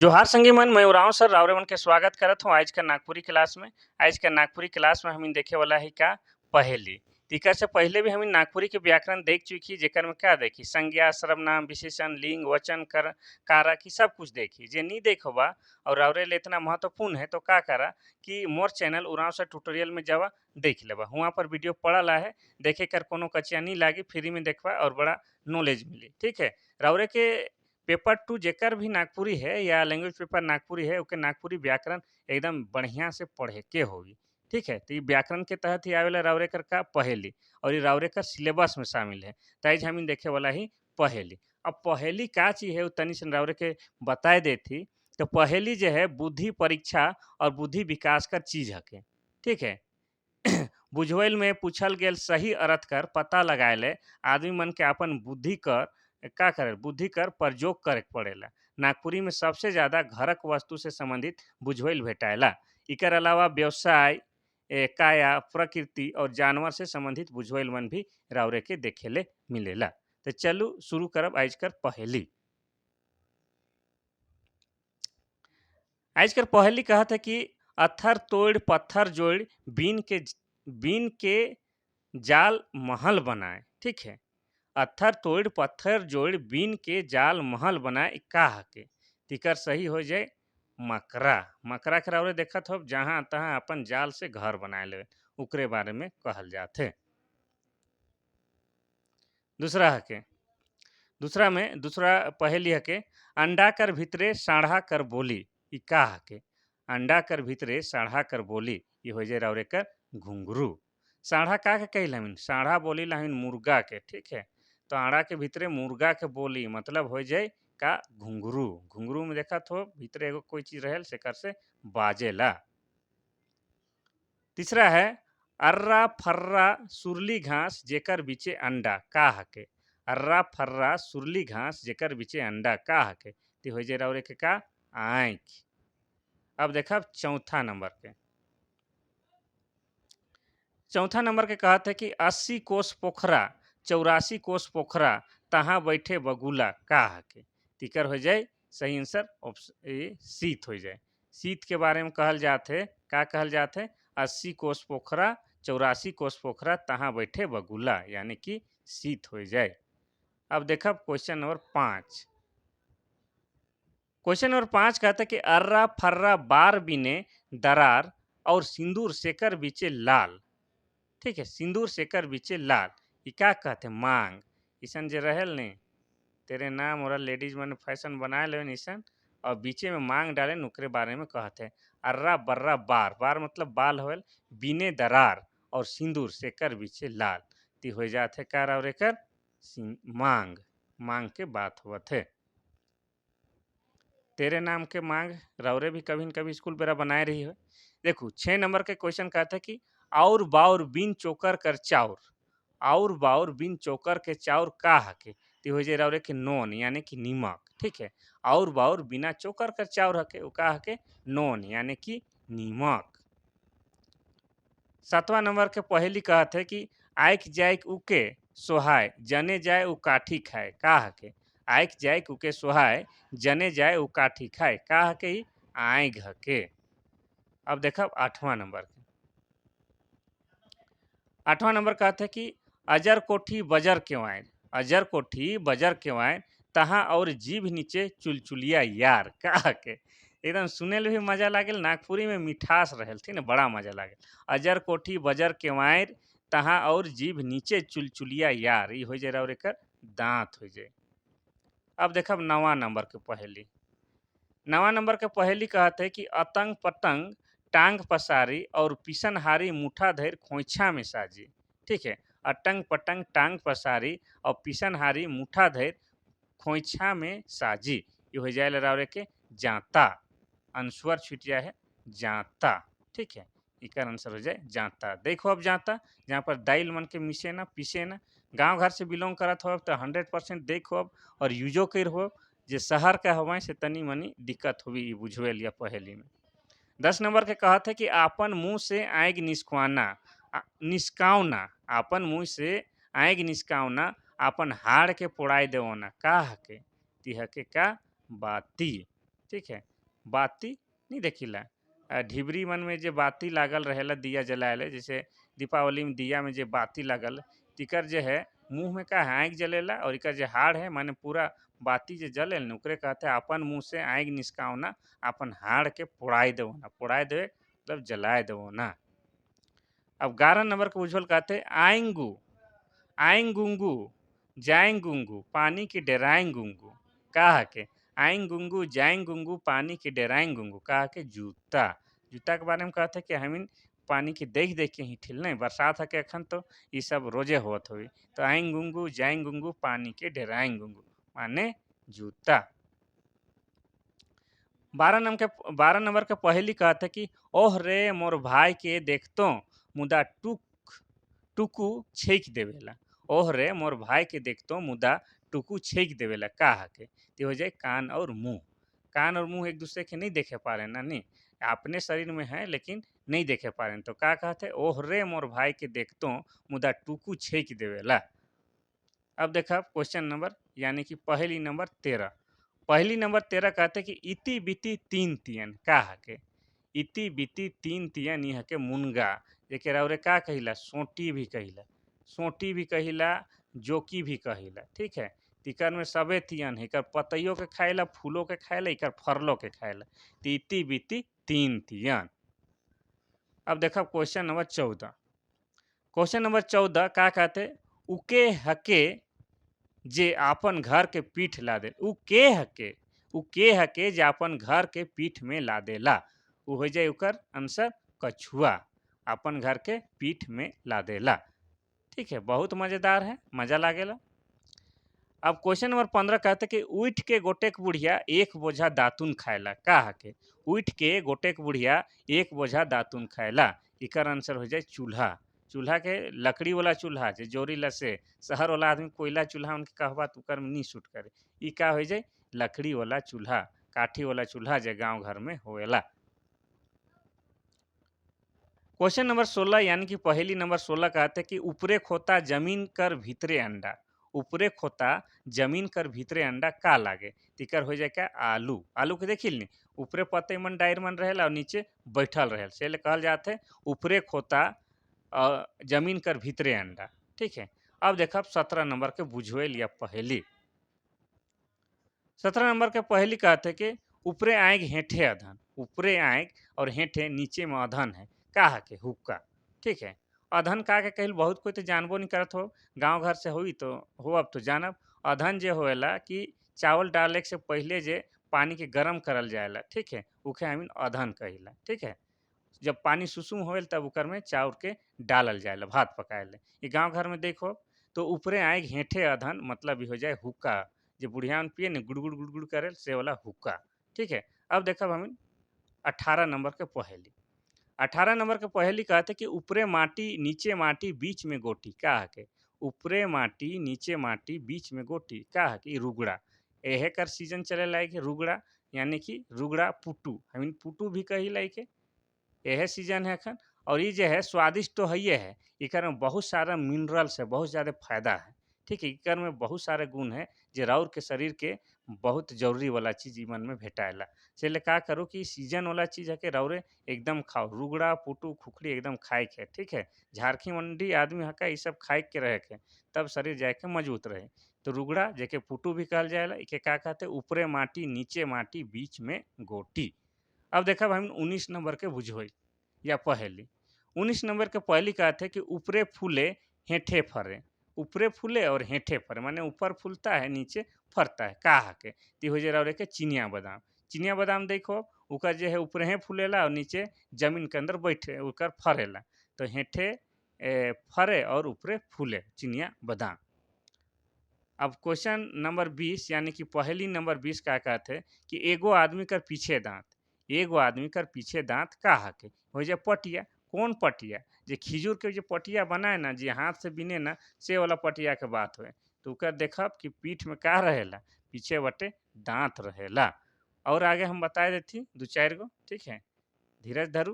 जोहार संगी मन, मैं उरांव सर रावरे मन के स्वागत करत हूँ आज का नागपुरी क्लास में। आज का नागपुरी क्लास में हमिन देखे वाला है का पहेली। तिकर से पहले भी हमिन नागपुरी के व्याकरण देख चुकी, जेकर में क्या देखी संज्ञा, सर्वनाम, विशेषण, लिंग, वचन, कर, कारक की सब कुछ देखी। जे नहीं देखो बा और रावरे ले इतना महत्वपूर्ण है तो का करा कि मोर चैनल उरांव सर ट्यूटोरियल में जावा देख लेबा। वहाँ पर वीडियो पड़ल है, देखे कर कोनो कचिया नहीं लागी, फ्री में देखवा और बड़ा नॉलेज मिली। ठीक है, रावरे के पेपर टू जेकर भी नागपुरी है या लैंग्वेज पेपर नागपुरी है, ओके नागपुरी व्याकरण एकदम बढ़िया से पढ़े के होगी। ठीक है, तो ये व्याकरण के तहत ही आवेला रावरेकर का पहेली और ये रावरेकर सिलेबस में शामिल है। ताइज हम देखे वाला ही पहेली। अब पहेली का चीज है वो तनी सन रावरे के बताए देती। तो पहेली जो है बुद्धि परीक्षा और बुद्धि विकास का चीज हके। ठीक है, बुझवैल में पूछल गेल सही अर्थ कर पता लगाए ले आदमी मन के अपन बुद्धि कर का करे बुद्धि कर प्रयोग करे के पड़ेला। नागपुरी में सबसे ज्यादा घरक वस्तु से संबंधित बुझवैल भेटाएला। इकर अलावा व्यवसाय, काया, प्रकृति और जानवर से संबंधित बुझवैल मन भी रावरे के देखेले मिलेला। तो चलू शुरू करब आज कर पहेली। आज कर पहेली कहत है कि अत्थर तोड़ पत्थर जोड़ बीन के जाल महल बनाए। ठीक है, अत्थर तोड़ पत्थर जोड़ बीन के जाल महल बनाए का हके। तिकर सही हो जाए मकरा। मकरा के रावरे देखत हो जहाँ तहाँ अपन जाल से घर बनाए ले, उकरे बारे में कहल जाथे। दूसरा हके, दूसरा पहेली हके अंडा कर भीतरे साढ़ा कर बोली। ई का हके। अंडा कर भीतरे साढ़ा कर बोली ये हो जाए रावरे कर घुंघरू। साढ़ा का के कही लमिन साढ़ा बोली लमिन मुर्गा के। ठीक है, तो आड़ा के भीतरे मुर्गा के बोली मतलब हो जाए का घुंघरू। घुंघरू में देखा तो भीतरे एगो कोई चीज रहेल से कर से बाजेला। तीसरा है अर्रा फर्रा सुरली घास जेकर बीचे अंडा का हके। अर्रा फर्रा सुरली घास जेकर बीचे अंडा का हके। ती हो जाए रावरे के का आँख। अब देखा चौथा नंबर के। चौथा नंबर के कहत है कि 80 कोस पोखरा 84 कोस पोखरा तहाँ बैठे बगुला का हके। तिकर हो जाए सही आंसर शीत हो जाए। शीत के बारे में कहल जाते का कहल जाते 80 कोस पोखरा 84 कोस पोखरा तहाँ बैठे बगुला यानी कि शीत हो जाए। अब देखा क्वेश्चन नंबर 5। क्वेश्चन नंबर 5 कहता है कि अर्रा फर्रा बार बिने दरार और सिंदूर शेकर बीचे लाल। ठीक है, सिंदूर शेकर बीचे लाल ई का कहते मांग। ईसन जे रहेल ने तेरे नाम और लेडीज मन फैशन बनाए ले ईसन और बीचे में मांग डाले नुकरे बारे में कहते अर्रा बर्रा बार। बार मतलब बाल होल, बिने दरार और सिंदूर शेकर बीचे लाल ती हो जाते का और एकर मांग। मांग के बात होत है। तेरे नाम के मांग रौरे भी कभी न कभी स्कूल बेरा बनाए रही हो। देखो 6 नंबर के क्वेश्चन कहते कि और बाउर बिन चोकर कर चाउर। और बाउर बिन चोकर के चाउर का हके। ती हो जाए रौरे के नोन यानी कि नीमक। ठीक है, और बाउर बिना चोकर कर चाउर हके वो का हके नोन यानी कि नीमक। 7वां नंबर के पहेली कहत है कि आइक जाइक उके सोहाय जने जाए उ काठी खाए का हके। आइक जाइक उके सोहाय जने जाए उ काठी खाए का हके ही आइग हके। अब देखब 8वां नंबर के। 8वां नंबर कहते हैं कि अजर कोठी बजर क्यों आए। अजर कोठी बजर क्यों आए तहाँ और जीभ नीचे चुलचुलिया यार का हके। एकदम सुने भी मजा लागेल, नागपुरी में मिठास रहेल थी ना, बड़ा मजा लागेल। अजर कोठी बजर केवायर तहाँ और जीभ नीचे चुलचुलिया यार ई हो जाए और एकर दांत हो जाए। अब देखब 9वां नंबर के पहेली। 9वां नंबर के पहेली कहते हैं कि अतंग पतंग टांग पसारी और पिसनहारी मुठा धैर खोइछा में साजी। ठीक है, अटंग पटंग टांग पसारी और पिसनहारी मुठा धैर खोइछा में साजी ये हो जाए रावरे के जाता। अंशवर छुटिया है जाता। ठीक है, इकर आंसर हो जाए जाता। देखो अब जाता जहाँ पर दाइल मन के मिसे ना पीसे ना। गांव घर से बिलोंग करत हो तो 100% देखो अब और यूजो कर हो। जे शहर का हवा से तनी मनी दिक्कत हुई बुझवेल या पहेली में। 10 नंबर के कहत है कि आपन मुंह से आएग निष्कावना आपन मुंह से आएग निष्कावना आपन हाड़ के पोड़ाई देवना का हके। ती हके का बाती। ठीक है। बाती नहीं देखिला, ढिबरी मन में जे बाती लागल रहेला दिया जलाएले, जैसे दीपावली में दिया में जे बाती लागल तिकर जे है मुंह में का है आँख जलेला, और इकर जे हाड़ है माने पूरा बाती जे जले न ओकरे कहते हैं अपन मुंह से आँख निसकावना, अपन हाड़ के पोड़ाई देवना, पोड़ाई देवे मतलब जलाए देवना। अब 11 नंबर के उज्जवल कहते आएंगू, आएंगुंगू, जाएंगुंगू, पानी की डेराएंगुंगू, कहा के आएंगुंगू जाएंगुंगू, पानी की डेराएंगुंगू, कहा के जूता, जूता के बारे में कहते कि हमीन पानी की देख देख के ही ठिल नहीं, बरसात है के अखन तो ये सब रोजे होत हुई, तो आएंगुंगू जाएंगुंगू, पानी के डेराएंगुंगू माने जूता। 12 नंबर के पहली कहते कि ओह रे मोर भाई के देखतो मुदा टुक टुकू छेक देवेला, ओह रे मोर भाई के देखतो मुदा टुकू छेक देवेला, कहा के तो हो जाए कान और मुंह, कान और मुंह एक दूसरे के नहीं देखे पा रहे ना, नहीं अपने शरीर में है लेकिन नहीं देखे पा रहे, तो क्या कहते ओह रे मोर भाई के देखतो मुदा टुकू छेक देवेला। अब देखा क्वेश्चन नंबर यानी कि पहली नंबर 13, पहली नंबर 13 कहते कि इति बिति तीन तियन, कहा के इति बिति तीन तियन यह के मुनगा, जेके और का कहिला सोटी भी कहिला, सोटी भी कहिला, जोकी भी कहिला, ठीक है। तिकर में सबे तियन है, इकर पतइयों के खाएला, फूलों के खाएला, इकर फरलों के खाएला, तो इति बिति तीन तियन। अब देखा क्वेश्चन नंबर 14, क्वेश्चन नंबर 14 का कहते उके हके जे आपन घर के पीठ ला दे, उ के हके जे अपन घर के पीठ में ला देला, उ हो जाए उकर आंसर कछुआ, अपन घर के पीठ में ला देला, ठीक है। बहुत मजेदार है, मजा लागेला। अब क्वेश्चन नंबर 15 कहते कि उठ के गोटेक बुढ़िया एक बोझा दातुन खाएला, कहा के उठ के गोटेक बुढ़िया एक बोझा दातुन खाएला, इकर आंसर हो जाए चूल्हा, चूल्हा के लकड़ी वाला चूल्हा जे जोरी लसे, शहर वाला आदमी कोयला चूल्हा उनके कहबा तो उकर में नहीं सूट करे, ई का हो जाए लकड़ी वाला चूल्हा, काठी वाला चूल्हा जे गांव घर में होएला। क्वेश्चन नंबर 16 यानी कि पहली नंबर 16 कहते कि ऊपरे खोता जमीन कर भीतरे अंडा, ऊपरे खोता जमीन कर भीतरे अंडा का लागे, तिकर हो जाए क्या आलू, आलू के देखिल नी ऊपरे पत्ते मन डायर मन रहेला और नीचे बैठल रहेल, से कहल जाते ऊपरे खोता जमीन कर भीतरे अंडा, ठीक है। अब देखा 17 नंबर के बुझवेल या पहेली, 17 नंबर के पहेली कहते कि ऊपरे आएग हेठे अधन, ऊपरे आएग और हेठे नीचे में अधन है, का के हुक्का, ठीक है। अधन का के कहल बहुत कोई तो जानबो नहीं करत हो, गांव घर से हुई तो हो अब तो जानब, अधन जे होएला कि चावल डाले से पहले जे पानी के गरम करल जाएला, ठीक है, उखे हमीन अधन कहिला, ठीक है। जब पानी सुसुम होल तब उकर में चाउर के डालल जाएला भात पकाएले, ये गांव घर में देखो तो ऊपरे आए हेठे अधन मतलब भी हो जाए हुक्का, जो बुढ़ियान पिए न गुड़ गुड़ गुड़ गुड़ करे से वाला हुक्का, ठीक है। अब देखब हम 18 नंबर के पहेली, 18 नंबर के पहेली कहते कि ऊपरे माटी नीचे माटी बीच में गोटी, का के ऊपरे माटी नीचे माटी बीच में गोटी, का कि रुगड़ा, एहे कर सीजन चले लायक है रुगड़ा, यानी कि रुगड़ा पुटू, हमीन पुटू भी कही लायक है, यह सीजन है अखन। और ये जो है स्वादिष्ट तो है ये है, इकर में बहुत सारा मिनरल्स है, बहुत ज़्यादा फायदा है, ठीक है। इकर में बहुत सारे गुण है जो राउर के शरीर के बहुत जरूरी वाला चीज मन में भेटाएला, इसलिए का करो कि सीजन वाला चीज है के राउरे एकदम खाओ, रुगड़ा पुटू खुखड़ी एकदम खाए के, ठीक है। झारखी मंडी आदमी हका ये सब खाए के रहे के तब शरीर जाए के मजबूत रहे, तो रुगड़ा जेके पुटू भी कहल जाएला, इके का कहते ऊपरे माटी नीचे माटी बीच में गोटी। अब देखा हम 19 नंबर के बुझोई या पहेली, 19 नंबर के पहली का थे कि ऊपरे फूले हेठे फरे, ऊपरे फूले और हेठे फरे माने ऊपर फूलता है नीचे फरता है, कहा के ती हो जरा के चिनिया बादाम, चिनिया बादाम देखो उकर जो है ऊपरे ही फूलेला और नीचे जमीन के अंदर बैठे उकर फरेला, तो हेठे फरे और ऊपरे फूले चिनिया बादाम। अब क्वेश्चन नंबर 20 यानी कि पहली नंबर 20 का कहते कि एगो आदमी कर पीछे दांत, एगो आदमी कर पीछे दांत कहा के हो जाए पटिया, कौन पटिया जे खिजूर के जो पटिया बनाए ना जे हाथ से बिने ना से वाला पटिया के बात हुए, तो उकर देखब कि पीठ में का रहेला पीछे बटे दांत रहेला। और आगे हम बता देती दो चार गो, ठीक है। धीरज धरू,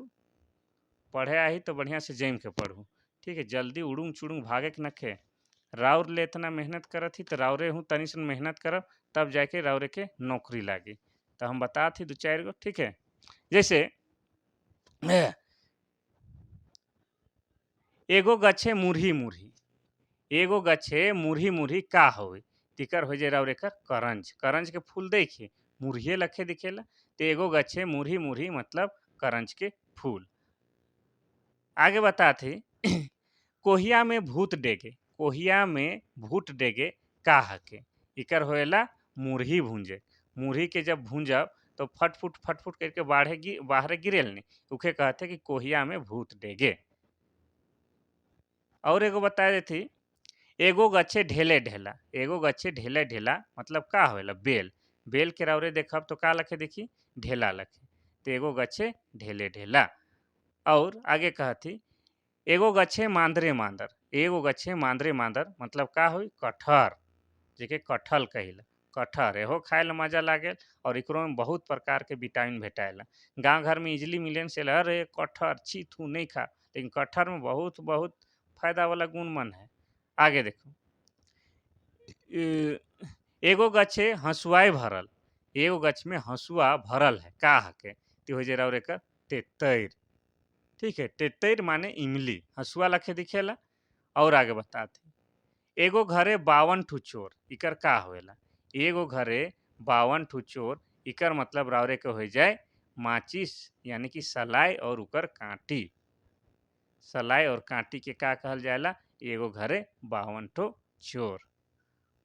पढ़े आई तो बढ़िया से जम के पढ़ू, ठीक है। जल्दी उड़ूंग चुड़ूंग भागे के नखे, राउर ले इतना मेहनत करत ही तो राउरे हूँ तनी सन मेहनत करब तब जाके राउरे के नौकरी लागी। तो हम बता थी 2-4 गो, ठीक है। जैसे एगो गच्छे मुरही मुरही, एगो गच्छे मुरही मुरही का होवे, तिकर हो जाए और एकर करंज, करंज के फूल देखिए मुरहिए लखे दिखेला, तो एगो गच्छे मुरही मुरही मतलब करंज के फूल। आगे बताते कोहिया में भूत डेगे, कोहिया में भूत डेगे का हके, इकर होएला मुरही भूंजे, मुरही के जब भूंजब तो फट फुट करके बाहर गिरेल नहीं, उके कहते कि कोहिया में भूत डेगे। और एगो बता देती एगो गच्छे ढेले ढेला, एगो गच्छे ढेले ढेला मतलब का होएला बेल, बेल के रौरे देखब तो का लखे देखी ढेला लखे, तो एगो गच्छे ढेले ढेला। और आगे कहती एगो गच्छे मांदरे मांदर, एगो गच्छे मांदरे मांदर मतलब का हुई कटहर, जेके कटहल कहिला, कटहर एहो खाए ला मजा लागेल और एकरो में बहुत प्रकार के विटामिन भेटाएला। गांव घर में इजली मिले से अरे कटहर छी थू नहीं खा, लेकिन कटहर में बहुत बहुत फायदा वाला गुण मन है। आगे देखो एगो गच्छे हंसुआए भरल, एगो गछ में हंसुआ भरल है का हके, तो हो जरा और एकर तेतैर, ठीक है, तेतैर माने इमली, हंसुआ लखे दिखेला। और आगे बताते एगो घरे 52 ठू चोर, इकर का होएला, एगो घरे 52 ठू चोर, इकर मतलब रावरे के हो जाए माचिस यानी कि सलाई और उकर कांटी, सलाई और कांटी के का कहल जाएला, एगो घरे 52 ठो चोर।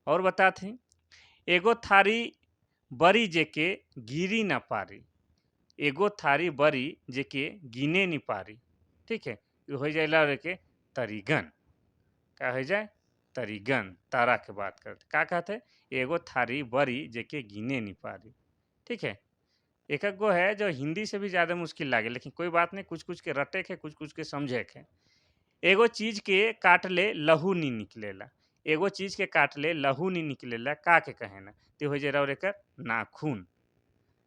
और बताते एगो थारी बड़ी जेके गिरी न पारी, एगो थारी बड़ी जेके गिने नहीं पारी, ठीक है, ये हो जाएला रे के तरीगन, का हो जाए तरीगन, तारा के बात करते का कहते एगो थारी बड़ी जेके गिने नहीं पारी, ठीक है। एक एक गो है जो हिंदी से भी ज़्यादा मुश्किल लागे, लेकिन कोई बात नहीं, कुछ कुछ के रटे के कुछ कुछ के समझे के। एगो चीज के काट ले लहू नहीं निकलेला, एगो चीज के काट ले लहू नहीं निकलेला का के कहे ना, तो हो जाए और एकर नाखून।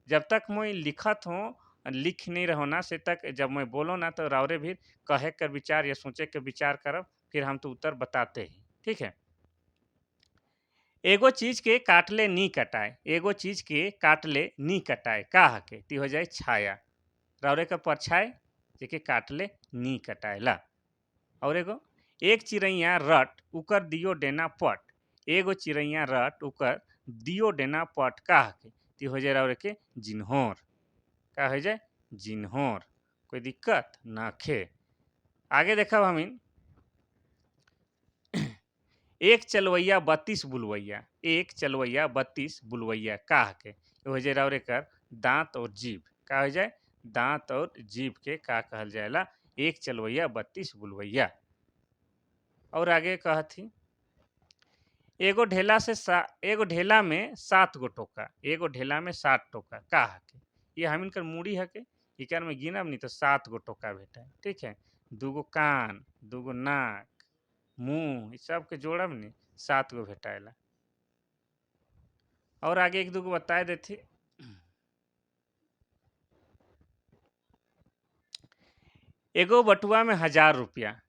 जब तक मैं लिखत हूँ लिख नहीं रहो ना से तक जब मैं बोलो ना तो रावरे भी कहे कर विचार या सोचे के विचार करब, फिर हम तो उत्तर बताते ही, ठीक है। एगो चीज के काटले नी कटाए, एगो चीज के काटले नी कटाए का हके, ती हो जाए छाया, रावरे का परछाए जेके काटले नी कटाएला। और एगो एक चिड़ैया रट उकर दियो डेना पट, एगो चिड़ैया रट उकर दियो डेना पट का हके, ती हो जाए रावरे के जिन्होर, का हो जाए जिन्होर, कोई दिक्कत ना खे। आगे देखब हमीन एक चलवैया 32 बुलवैया, एक चलवैया 32 बुलवैया का हके, हो जाए और एकर दांत और जीभ, का हो जाए दांत और जीभ के का कहल जाएला, एक चलवैया 32 बुलवैया। और आगे कहती एगो ढेला से एगो ढेला में 7 गो टोका, एगो ढेला में 7 टोका का हके, ये हमिन कर मूड़ी हके, इकर में गिनब नहीं तो 7 गो टोका भेटा, ठीक है, 2 गो कान, 2 गो नाक, मुंह, इस सब के जोड़ब नहीं 7 गो भेटाएला। और आगे एक दो गो बताए देती एगो बटुआ में 1000 रुपया,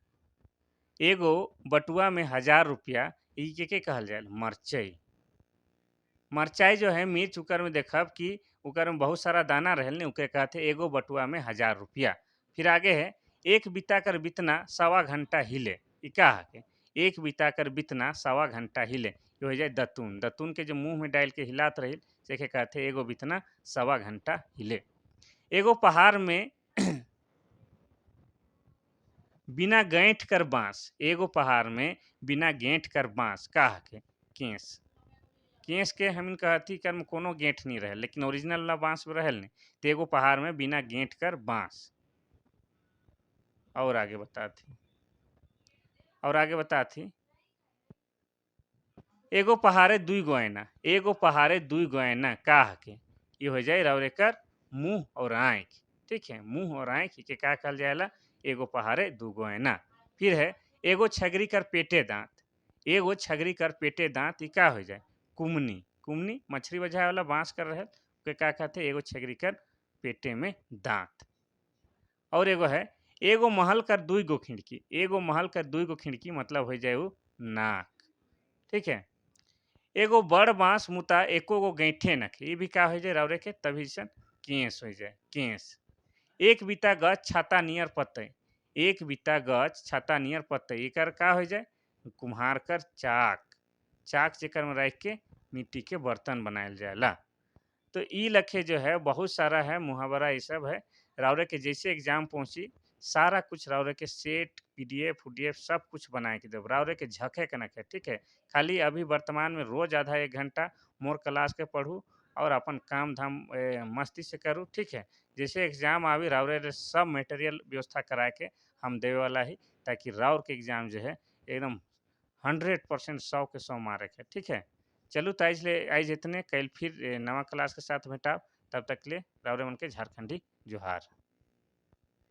एगो बटुआ में 1000 रुपया, ई के कहल जाए मरचई, मरचाई जो है मिर्च उकर में देखब कि उकर में बहुत सारा दाना रहल ने, उके कहते एगो बटुआ में 1000 रुपया। फिर आगे है एक बिता कर बितना 1.25 घंटा हिले, ई का है एक बिता कर बितना 1.25 घंटा हिले, ये हो जाए दतून, दतून के जो मुंह में डाल के हिलात रही से के कहते एगो बितना 1.25 घंटा हिले। एगो पहाड़ में बिना गांठ कर बांस, एगो पहाड़ में बिना गांठ कर बांस का हके केस, केस के हम कहती कर में कोनो गेंठ नहीं रहे, लेकिन ओरिजिनल वाला बांस में रहल नहीं, तो एगो पहाड़ में बिना गेंठ कर बांस। और आगे बताती और आगे बताती एगो पहाड़े 2 गो ऐना, एगो पहाड़े 2 गो ऐना का हके, ये हो जाए और एकर मुंह और आँख, ठीक है, मुंह और आँख के का कहल जाएला एगो पहाड़े 2 गो ऐना। फिर है एगो छगरी कर पेटे दांत, एगो छगरी कर पेटे दांत, ई का हो जाए कुमनी, कुमनी मछली बजाए वाला बांस कर रहे के का कहते एगो छगरी कर पेटे में दांत। और एगो है एगो महल कर 2 गो खिड़की, एगो महल कर 2 गो खिड़की मतलब हो जाए वो नाक, ठीक है। एगो बड़ बाँस मुता एको गो गैठे नखे, ई भी का हो जाए राउरे के तभी सन केस हो जाए, केस। एक बीता गछ छाता नियर पतई, एक बीता गछ छाता नियर पतई, एकर का हो जाए कुम्हार कर चाक, चाक जेकर में रख के मिट्टी के बर्तन बनायल जाएला। तो ई लखे जो है बहुत सारा है मुहावरा, ये सब है। राउरे के जैसे एग्जाम पहुंची सारा कुछ राउरे के सेट पीडीएफ उडीएफ सब कुछ बनाए के देव, राउरे के झके के नखे, ठीक है। खाली अभी वर्तमान में रोज आधा एक घंटा मोर क्लास के पढ़ू और अपन काम धाम मस्ती से करूँ, ठीक है। जैसे एग्जाम आवी राउरे रे सब मटेरियल व्यवस्था करा के हम देवे वाला ही, ताकि राउर के एग्जाम जो है एकदम 100% 100 के 100 मारे के, ठीक है। चलू तो आज इतने, कल फिर नवा क्लास के साथ भेटाब, तब तक ले राउरे मन के झारखंडी जोहार।